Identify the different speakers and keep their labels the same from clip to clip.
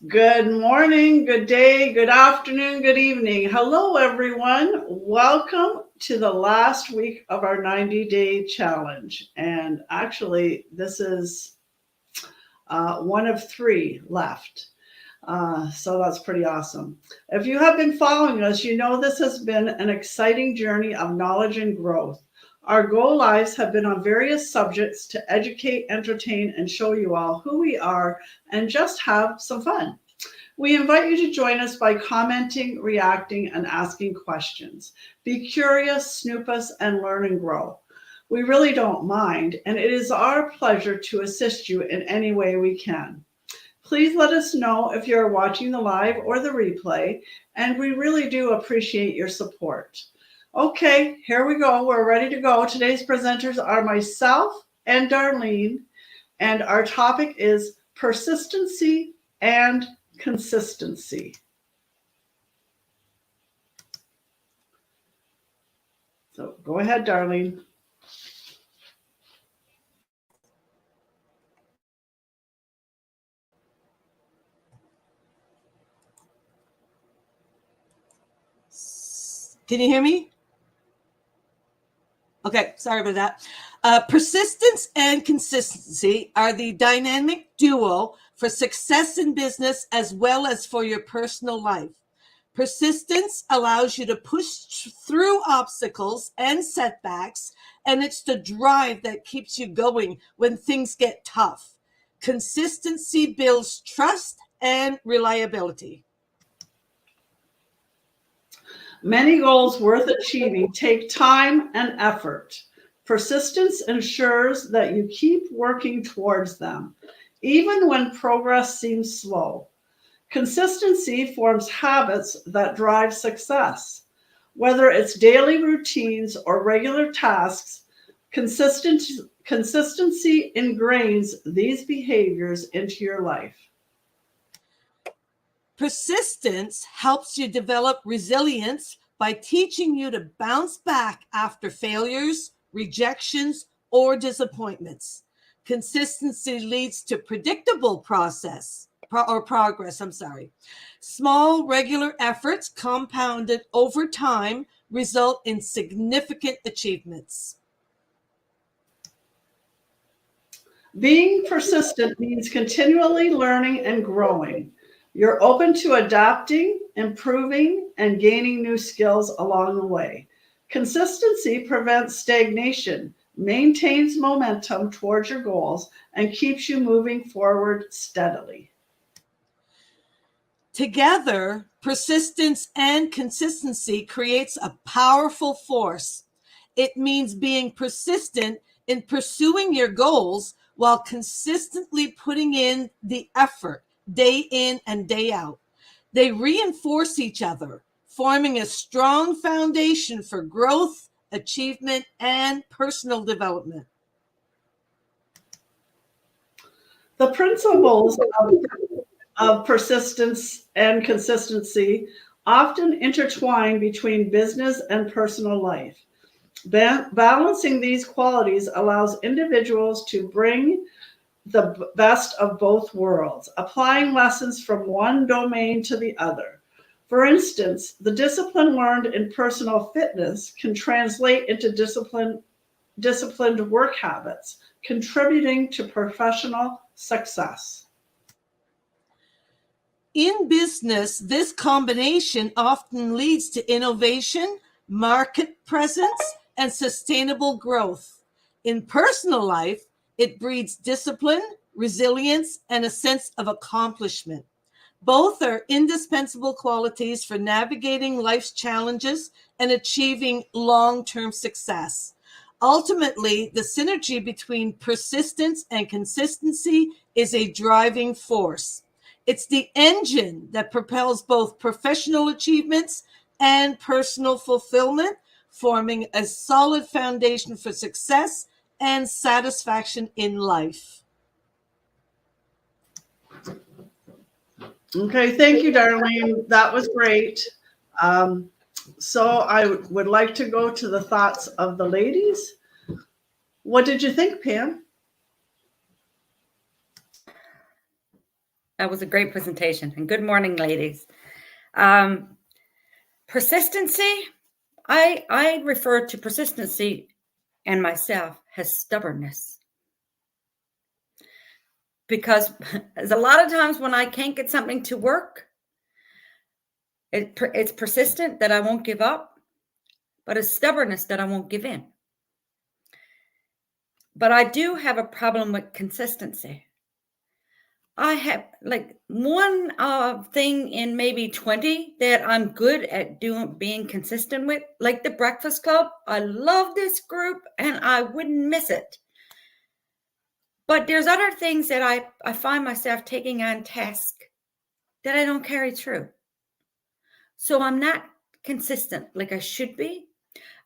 Speaker 1: Good morning, good day, good afternoon, good evening. Hello, everyone. Welcome to the last week of our 90-day challenge. And actually, this is one of three left. So that's pretty awesome. If you have been following us, you know this has been an exciting journey of knowledge and growth. Our go lives have been on various subjects to educate, entertain, and show you all who we are and just have some fun. We invite you to join us by commenting, reacting, and asking questions. Be curious, snoop us, and learn and grow. We really don't mind, and it is our pleasure to assist you in any way we can. Please let us know if you're watching the live or the replay, and we really do appreciate your support. Okay, here we go. We're ready to go. Today's presenters are myself and Darlene, and our topic is persistency and consistency. So go ahead, Darlene.
Speaker 2: Can you hear me? Okay, sorry about that. Persistence and consistency are the dynamic duo for success in business as well as for your personal life. Persistence allows you to push through obstacles and setbacks, and it's the drive that keeps you going when things get tough. Consistency builds trust and reliability.
Speaker 1: Many goals worth achieving take time and effort. Persistence ensures that you keep working towards them, even when progress seems slow. Consistency forms habits that drive success. Whether it's daily routines or regular tasks, consistency ingrains these behaviors into your life.
Speaker 2: Persistence helps you develop resilience by teaching you to bounce back after failures, rejections, or disappointments. Consistency leads to predictable progress. Small, regular efforts compounded over time result in significant achievements.
Speaker 1: Being persistent means continually learning and growing. You're open to adapting, improving, and gaining new skills along the way. Consistency prevents stagnation, maintains momentum towards your goals, and keeps you moving forward steadily.
Speaker 2: Together, persistence and consistency creates a powerful force. It means being persistent in pursuing your goals while consistently putting in the effort day in and day out. They reinforce each other, forming a strong foundation for growth, achievement, and personal development.
Speaker 1: The principles of persistence and consistency often intertwine between business and personal life. Balancing these qualities allows individuals to bring the best of both worlds, applying lessons from one domain to the other. For instance, the discipline learned in personal fitness can translate into disciplined work habits, contributing to professional success.
Speaker 2: In business, this combination often leads to innovation, market presence, and sustainable growth. In personal life, it breeds discipline, resilience, and a sense of accomplishment. Both are indispensable qualities for navigating life's challenges and achieving long-term success. Ultimately, the synergy between persistence and consistency is a driving force. It's the engine that propels both professional achievements and personal fulfillment, forming a solid foundation for success and satisfaction in life.
Speaker 1: Okay, thank you, Darlene. That was great. Um, so I would like to go to the thoughts of the ladies. What did you think, Pam?
Speaker 3: That was a great presentation. And good morning, ladies. Um, Persistency, I refer to persistency and myself as stubbornness. Because there's a lot of times when I can't get something to work, it's persistent that I won't give up, but it's stubbornness that I won't give in. But I do have a problem with consistency. I have like one thing in maybe 20 that I'm good at being consistent with, like the Breakfast Club. I love this group and I wouldn't miss it. But there's other things that I find myself taking on task that I don't carry through. So I'm not consistent like I should be.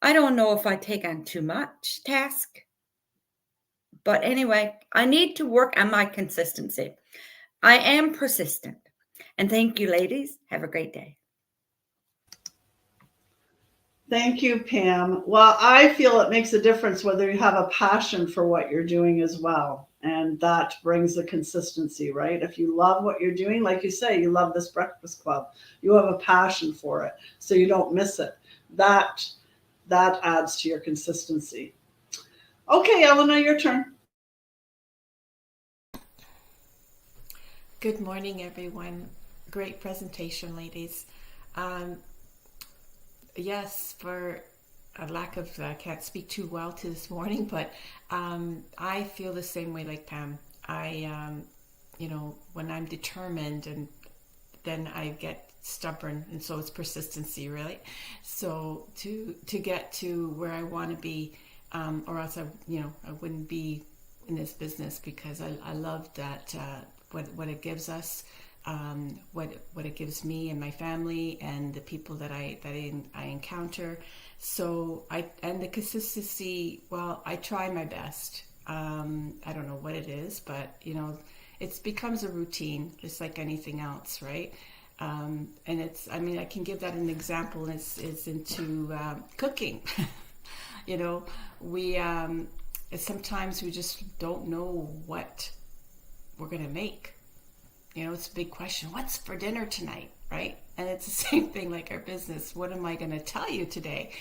Speaker 3: I don't know if I take on too much task. But anyway, I need to work on my consistency. I am persistent. And thank you, ladies. Have a great day.
Speaker 1: Thank you, Pam. Well, I feel it makes a difference whether you have a passion for what you're doing as well. And that brings the consistency, right? If you love what you're doing, like you say, you love this Breakfast Club, you have a passion for it, so you don't miss it. That adds to your consistency. Okay, Elena, your turn.
Speaker 4: Good morning, everyone. Great presentation, ladies. Yes, for a lack of, I can't speak too well to this morning, but I feel the same way like Pam. When I'm determined, and then I get stubborn, and so it's persistency, really. So to get to where I want to be, or else I wouldn't be in this business, because I love that what it gives us, what it gives me and my family and the people that I encounter. So and the consistency, well, I try my best. I don't know what it is, but it becomes a routine, just like anything else, right? And I can give that an example. It's into cooking. We sometimes we just don't know what we're going to make. It's a big question. What's for dinner tonight, right? And it's the same thing like our business. What am I going to tell you today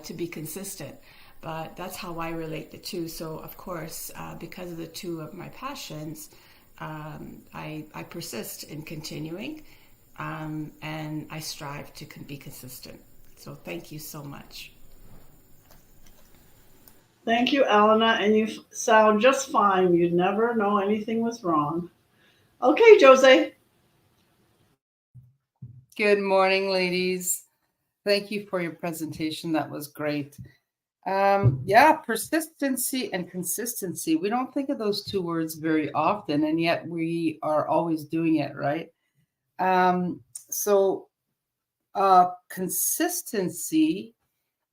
Speaker 4: to be consistent? But that's how I relate the two. So, of course, because of the two of my passions, I persist in continuing, and I strive to be consistent. So thank you so much.
Speaker 1: Thank you, Elena, and you sound just fine. You'd never know anything was wrong. Okay, Jose.
Speaker 5: Good morning, ladies. Thank you for your presentation. That was great. Persistency and consistency. We don't think of those two words very often, and yet we are always doing it, right? Consistency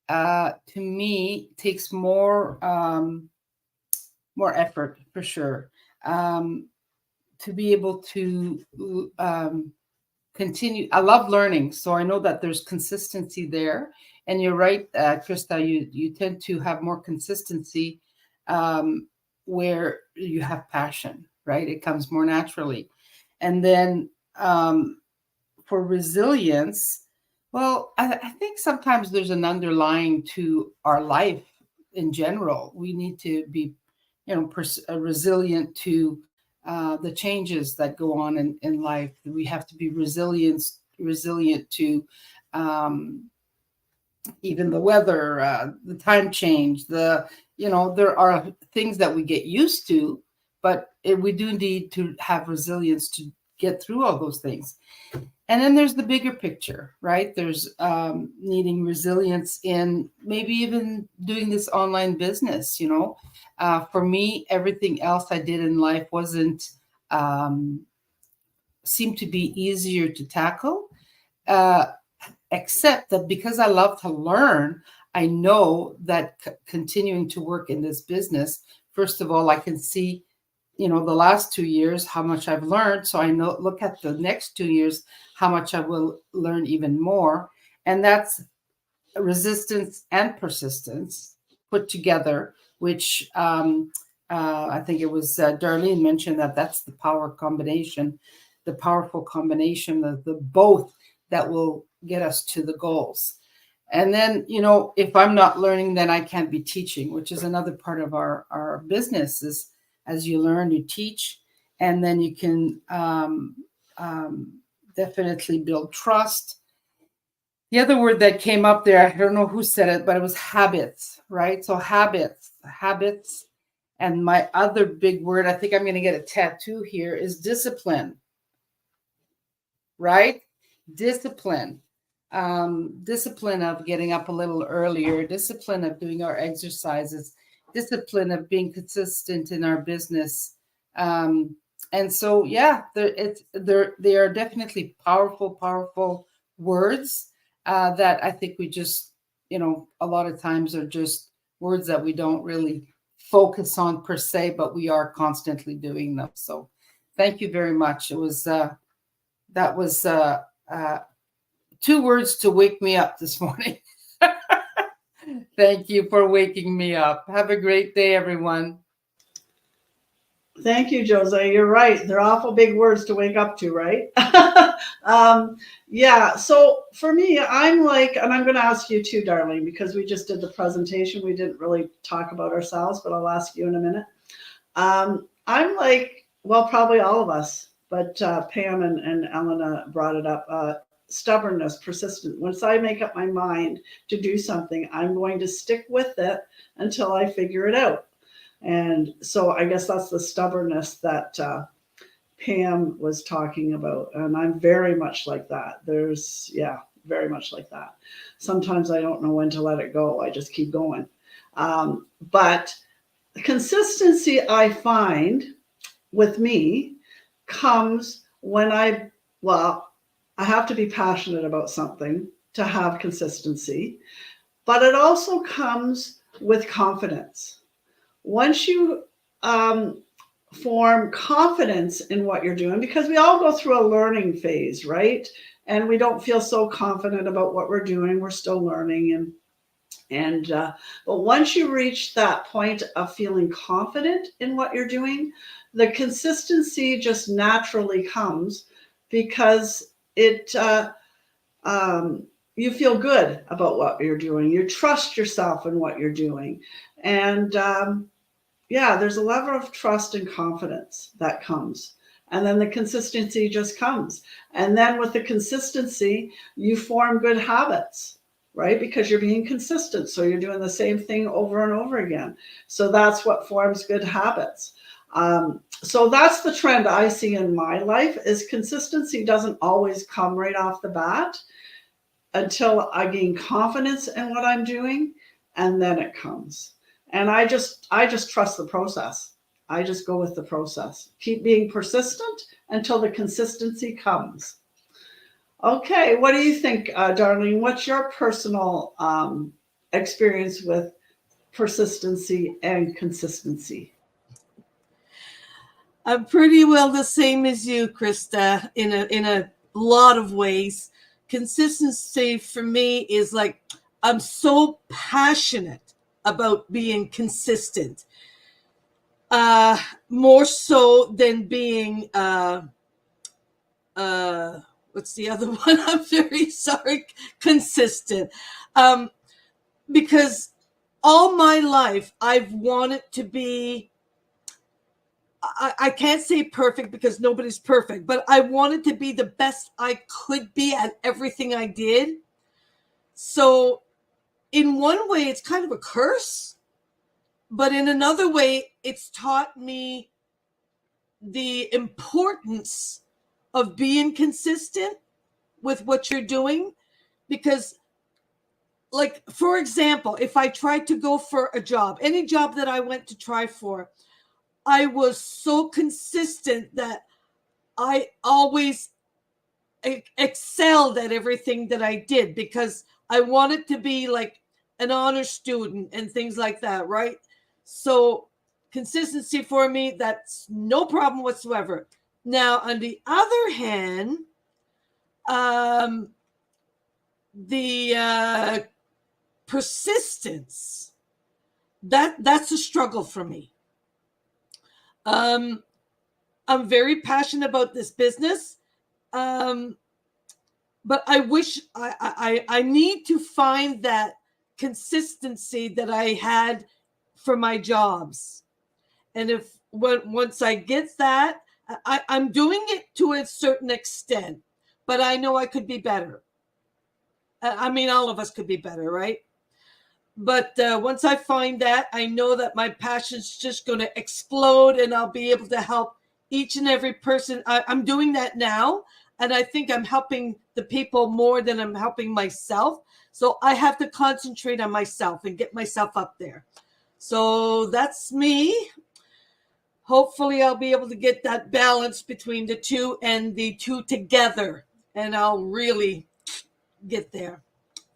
Speaker 5: to me takes more effort, for sure, to be able to continue. I love learning, so I know that there's consistency there. And you're right, Krista, you tend to have more consistency where you have passion, right? It comes more naturally. And then for resilience, well, I think sometimes there's an underlying to our life in general. We need to be, resilient to the changes that go on in life. We have to be resilient to even the weather, the time change, there are things that we get used to, but we do need to have resilience to get through all those things. And then there's the bigger picture, right? There's needing resilience in maybe even doing this online business. For me, everything else I did in life wasn't seemed to be easier to tackle, except that because I love to learn, I know that continuing to work in this business, first of all, I can see the last 2 years, how much I've learned. So I know, look at the next 2 years, how much I will learn even more. And that's resistance and persistence put together, which I think it was Darlene mentioned that that's the powerful combination of the both that will get us to the goals. And then, if I'm not learning, then I can't be teaching, which is another part of our business is as you learn, you teach, and then you can definitely build trust. The other word that came up there, I don't know who said it, but it was habits, right? So habits. And my other big word, I think I'm going to get a tattoo here, is discipline, right? Discipline. Discipline of getting up a little earlier, discipline of doing our exercises, discipline of being consistent in our business. And so, yeah, they are definitely powerful words that I think we just, a lot of times are just words that we don't really focus on per se, but we are constantly doing them. So thank you very much. It was, that was 2 words to wake me up this morning. Thank you for waking me up. Have a great day, everyone.
Speaker 1: Thank you, Jose. You're right. They're awful big words to wake up to, right? Yeah. So for me, I'm like, and I'm going to ask you too, Darlene, because we just did the presentation. We didn't really talk about ourselves, but I'll ask you in a minute. I'm like, well, probably all of us, but Pam and Elena brought it up. Stubbornness, persistent. Once I make up my mind to do something, I'm going to stick with it until I figure it out. And so I guess that's the stubbornness that Pam was talking about. And I'm very much like that. Very much like that. Sometimes I don't know when to let it go. I just keep going. But consistency, I find with me, comes when I have to be passionate about something to have consistency, but it also comes with confidence. Once you form confidence in what you're doing, because we all go through a learning phase, right? And we don't feel so confident about what we're doing. We're still learning. But once you reach that point of feeling confident in what you're doing, the consistency just naturally comes because you feel good about what you're doing. You trust yourself in what you're doing. And there's a level of trust and confidence that comes. And then the consistency just comes. And then with the consistency, you form good habits, right? Because you're being consistent. So you're doing the same thing over and over again. So that's what forms good habits. So that's the trend I see in my life is consistency doesn't always come right off the bat until I gain confidence in what I'm doing, and then it comes. And I just trust the process. I just go with the process. Keep being persistent until the consistency comes. Okay, what do you think, Darlene? What's your personal experience with persistency and consistency?
Speaker 2: I'm pretty well the same as you, Krista, in a lot of ways. Consistency for me is like I'm so passionate about being consistent, more so than being what's the other one? I'm very sorry, consistent, because all my life I've wanted to be. I can't say perfect because nobody's perfect, but I wanted to be the best I could be at everything I did. So in one way, it's kind of a curse, but in another way, it's taught me the importance of being consistent with what you're doing. Because, like, for example, if I tried to go for a job, any job that I went to try for, I was so consistent that I always excelled at everything that I did because I wanted to be like an honor student and things like that, right? So consistency for me, that's no problem whatsoever. Now, on the other hand, the persistence, that's a struggle for me. I'm very passionate about this business. But I wish I need to find that consistency that I had for my jobs. And once I get that, I'm doing it to a certain extent, but I know I could be better. I mean, all of us could be better, right? But once I find that, I know that my passion's just going to explode, and I'll be able to help each and every person. I'm doing that now, and I think I'm helping the people more than I'm helping myself. So I have to concentrate on myself and get myself up there. So that's me. Hopefully I'll be able to get that balance between the two and the two together, and I'll really get there.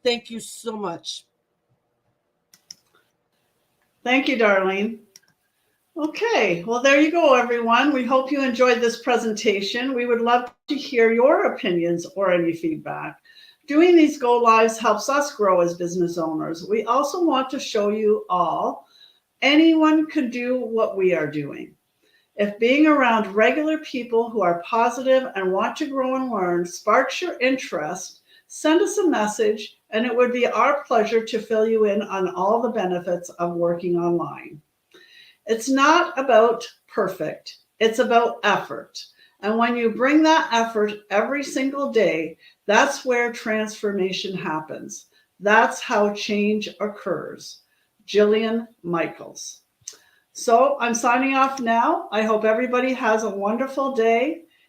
Speaker 2: Thank you so much.
Speaker 1: Thank you, Darlene. Okay, well, there you go, everyone. We hope you enjoyed this presentation. We would love to hear your opinions or any feedback. Doing these go lives helps us grow as business owners. We also want to show you all anyone could do what we are doing. If being around regular people who are positive and want to grow and learn sparks your interest, send us a message, and it would be our pleasure to fill you in on all the benefits of working online. It's not about perfect, it's about effort. And when you bring that effort every single day, that's where transformation happens. That's how change occurs. Jillian Michaels. So I'm signing off now. I hope everybody has a wonderful day.